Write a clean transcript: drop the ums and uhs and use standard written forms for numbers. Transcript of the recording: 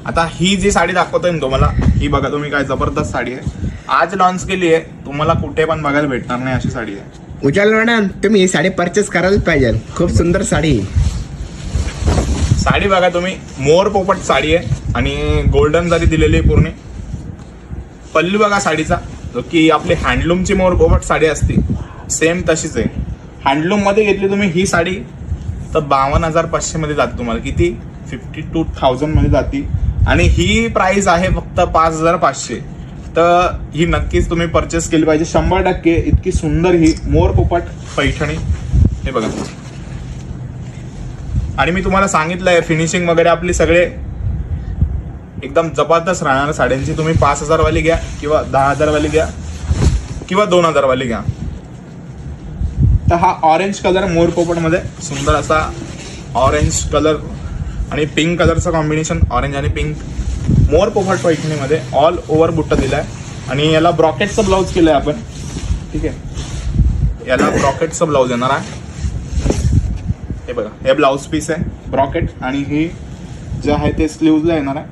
आता ही जी साडी दाखवतोय ना तुम्हाला, ही बघा तुम्ही, काय जबरदस्त साडी आहे. आज लॉन्च केली आहे, तुम्हाला कुठे पण बघायला भेटणार नाही अशी साडी आहे. उजाल मॅडम तुम्ही ही साडी परचेस करायलाच पाहिजे, खूप सुंदर साडी. साडी बघा तुम्ही, मोर पोपट साडी आहे आणि गोल्डन जरी दिलेली आहे पूर्ण. पल्लू बघा साडीचा, जो की आपली हँडलूमची मोर पोपट साडी असते सेम तशीच आहे. हँडलूम मध्ये घेतली तुम्ही ही साडी तर 52,500 मध्ये जाते तुम्हाला. किती? 52,000 मध्ये जाते. आणि ही प्राइस आहे फक्त 5,500. तर ही नक्कीच तुम्ही परचेस केली पाहिजे 100%. इतकी सुंदर ही मोर पोपट पैठणी, हे बघा. आणि मी तुम्हाला सांगितलंय फिनिशिंग वगैरे आपली सगळे एकदम जबरदस्त राहणार साड्यांची. तुम्ही 5,000 वाली घ्या किंवा 10,000 वाली घ्या किंवा 2,000 वाली घ्या. तर हा ऑरेंज कलर मोर पोपट मध्ये सुंदर असा ऑरेंज कलर आणि पिंक कलरचं कॉम्बिनेशन, ऑरेंज आणि पिंक मोर पोपट पैठणीमध्ये ऑल ओव्हर बुट्टा दिलाय. आणि याला ब्रॉकेटचं ब्लाउज केलंय आपण. ठीक आहे, याला ब्रॉकेटचं ब्लाउज येणार आहे. हे बघा, हे ब्लाउज पीस आहे ब्रॉकेट आणि हे जे आहे ते स्लीव्हजला येणार आहे.